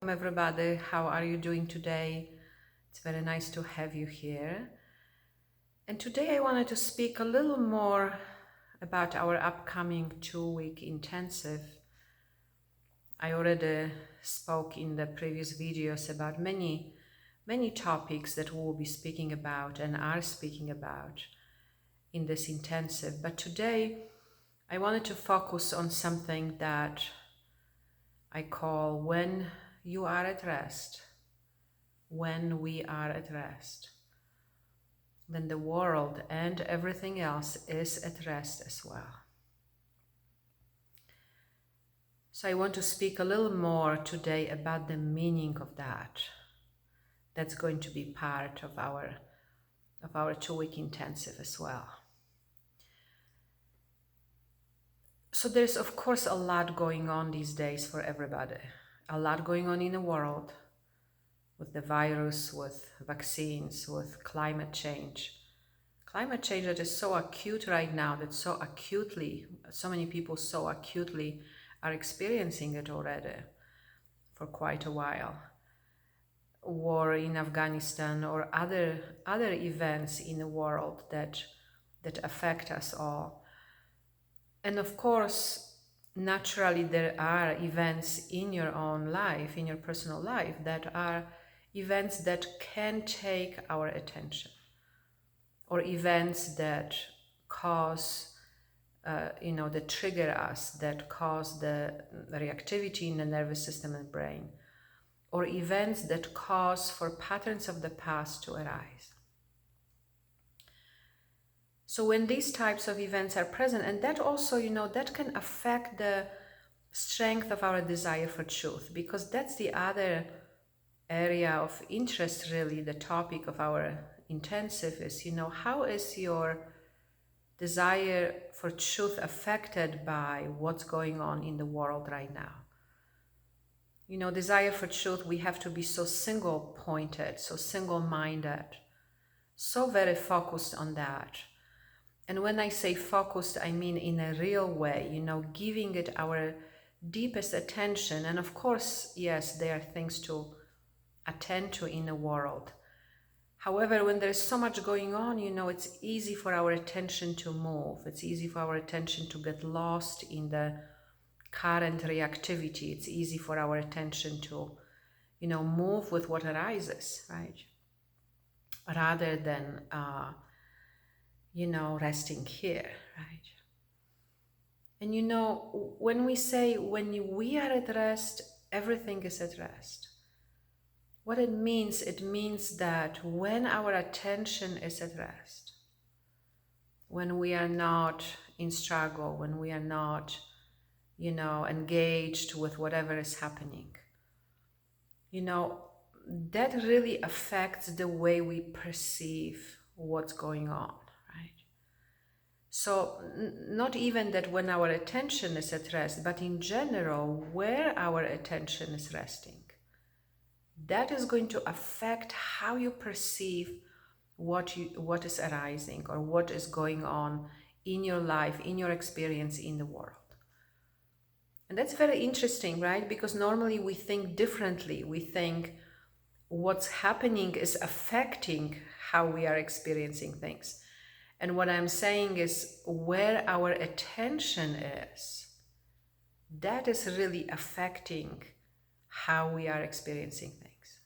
Welcome everybody, how are you doing today? It's very nice to have you here. And today I wanted to speak a little more about our upcoming 2-week intensive. I already spoke in the previous videos about many topics that we will be speaking about and are speaking about in this intensive. But today I wanted to focus on something that I call when you are at rest. When we are at rest, then the world and everything else is at rest as well. So I want to speak a little more today about the meaning of that. That's going to be part of our 2-week intensive as well. So there's of course a lot going on these days for everybody. A lot going on in the world with the virus, with vaccines, with climate change. Climate change that is so acute right now, that so many people so acutely are experiencing it already for quite a while. War in Afghanistan or other events in the world that affect us all. And of course, naturally there are events in your own life, in your personal life, that are events that can take our attention, or events that cause, that trigger us, that cause the reactivity in the nervous system and brain, or events that cause for patterns of the past to arise. So when these types of events are present, and that also, that can affect the strength of our desire for truth, because that's the other area of interest, really. The topic of our intensive is, how is your desire for truth affected by what's going on in the world right now? Desire for truth, we have to be so single-pointed, so single-minded, so very focused on that. And when I say focused, I mean in a real way, giving it our deepest attention. And of course, yes, there are things to attend to in the world. However, when there's so much going on, it's easy for our attention to move. It's easy for our attention to get lost in the current reactivity. It's easy for our attention to, move with what arises, right? Rather than, resting here, right? And when we say, when we are at rest, everything is at rest. What it means that when our attention is at rest, when we are not in struggle, when we are not, engaged with whatever is happening, that really affects the way we perceive what's going on, right? So not even that when our attention is at rest, but in general, where our attention is resting, that is going to affect how you perceive what is arising or what is going on in your life, in your experience in the world. And that's very interesting, right? Because normally we think differently. We think what's happening is affecting how we are experiencing things. And what I'm saying is, where our attention is, that is really affecting how we are experiencing things.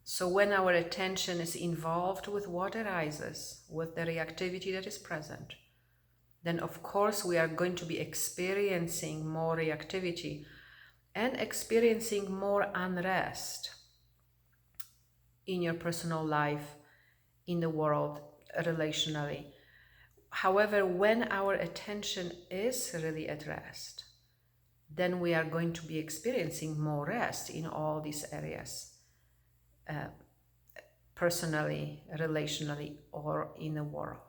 So when our attention is involved with what arises, with the reactivity that is present, then of course we are going to be experiencing more reactivity and experiencing more unrest in your personal life, in the world, relationally. However, when our attention is really at rest, then we are going to be experiencing more rest in all these areas, personally, relationally, or in the world.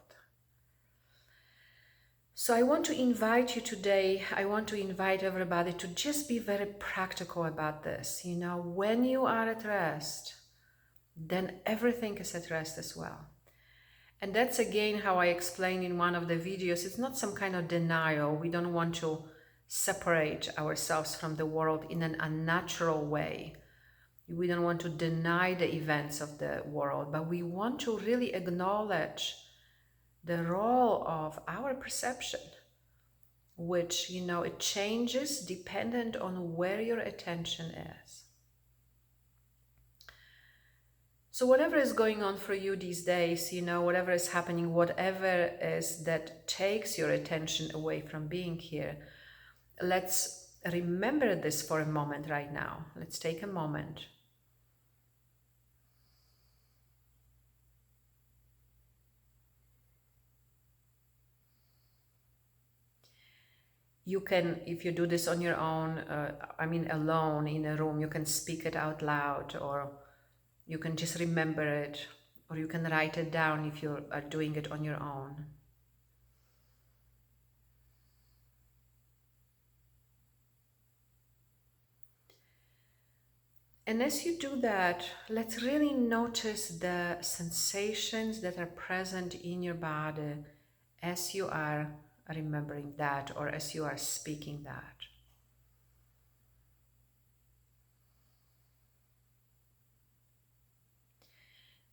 So I want to invite you today, I want to invite everybody to just be very practical about this. When you are at rest, then everything is at rest as well. And that's again how I explained in one of the videos. It's not some kind of denial. We don't want to separate ourselves from the world in an unnatural way. We don't want to deny the events of the world, but we want to really acknowledge the role of our perception, which, it changes dependent on where your attention is. So whatever is going on for you these days, whatever is happening, whatever is that takes your attention away from being here, let's remember this for a moment right now. Let's take a moment. You can, if you do this on your own, alone in a room, you can speak it out loud, or you can just remember it, or you can write it down if you are doing it on your own. And as you do that, let's really notice the sensations that are present in your body as you are remembering that, or as you are speaking that.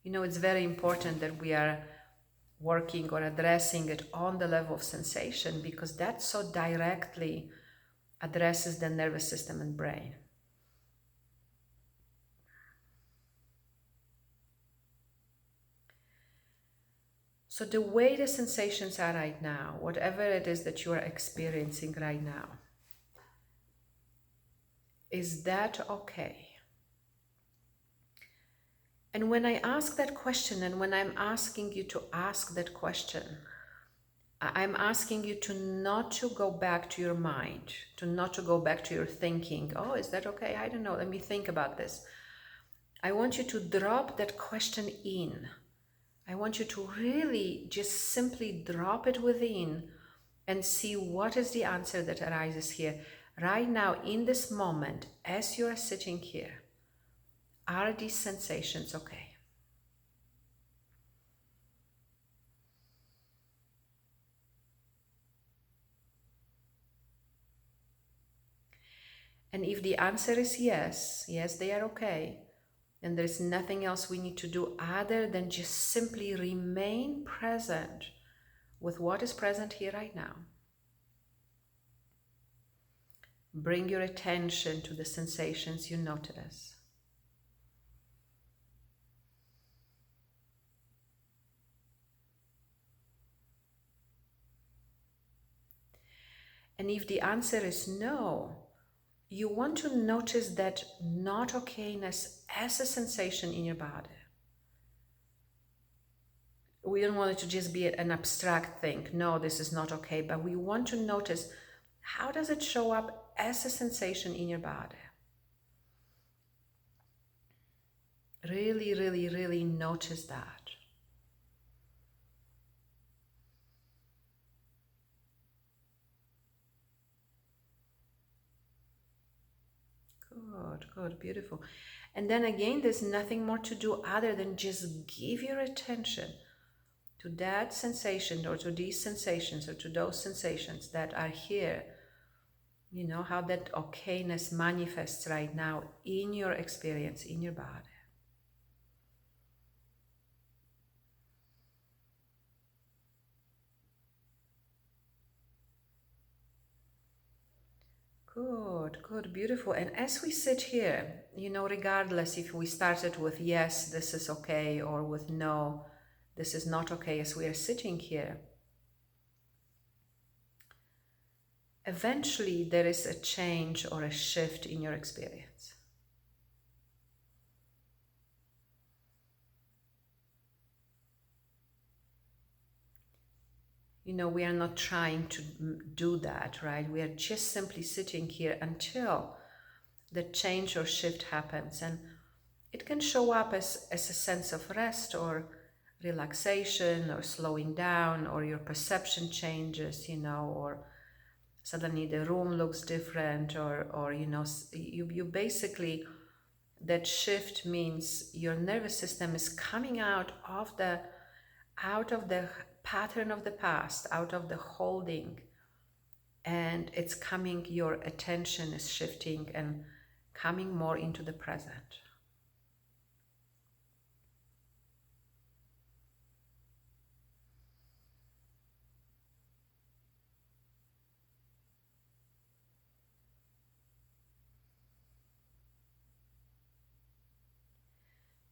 It's very important that we are working or addressing it on the level of sensation, because that so directly addresses the nervous system and brain. So the way the sensations are right now, whatever it is that you are experiencing right now, is that okay? And when I ask that question, and when I'm asking you to ask that question, I'm asking you to not to go back to your mind, to not to go back to your thinking. Oh, is that okay? I don't know. Let me think about this. I want you to drop that question in. I want you to really just simply drop it within and see what is the answer that arises here. Right now, in this moment, as you are sitting here, are these sensations okay? And if the answer is yes, they are okay, then there's nothing else we need to do other than just simply remain present with what is present here right now. Bring your attention to the sensations you notice. And if the answer is no, you want to notice that not okayness as a sensation in your body. We don't want it to just be an abstract thing. No, this is not okay. But we want to notice, how does it show up as a sensation in your body? Really, really, really notice that. Good, beautiful. And then again, there's nothing more to do other than just give your attention to that sensation, or to these sensations, or to those sensations that are here. How that okayness manifests right now in your experience, in your body. Good, beautiful. And as we sit here, regardless if we started with yes, this is okay, or with no, this is not okay, as we are sitting here, eventually there is a change or a shift in your experience. We are not trying to do that, right? We are just simply sitting here until the change or shift happens. And it can show up as a sense of rest, or relaxation, or slowing down, or your perception changes, or suddenly the room looks different, or you basically, that shift means your nervous system is coming out of the pattern of the past, out of the holding, and it's coming, your attention is shifting and coming more into the present.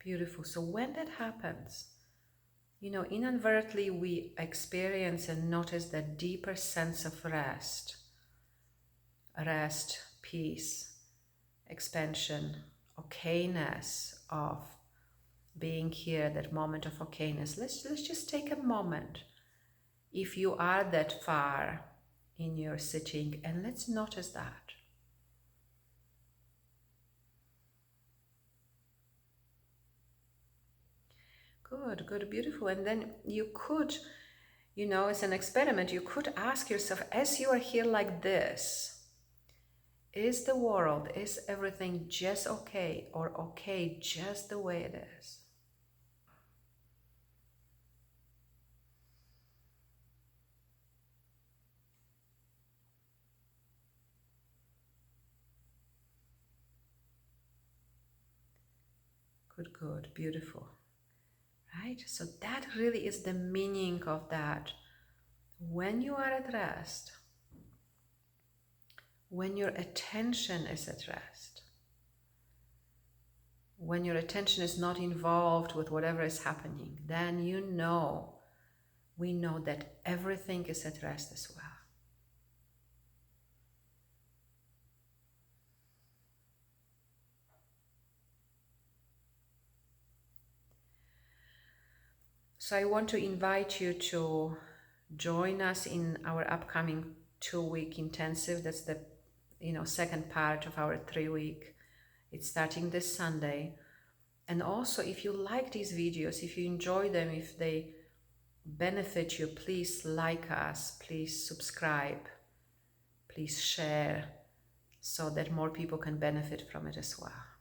Beautiful. So when that happens, inadvertently we experience and notice that deeper sense of rest, peace, expansion, okayness of being here, that moment of okayness. Let's just take a moment. If you are that far in your sitting, and let's notice that. Good, good, beautiful. And then you could, as an experiment, you could ask yourself, as you are here like this, is the world, is everything just okay, or okay just the way it is? Good, good, beautiful. Right? So that really is the meaning of that. When you are at rest, when your attention is at rest, when your attention is not involved with whatever is happening, then we know that everything is at rest as well. So I want to invite you to join us in our upcoming 2-week intensive. That's the second part of our 3-week. It's starting this Sunday. And also, if you like these videos, if you enjoy them, if they benefit you, please like us, please subscribe, please share, so that more people can benefit from it as well.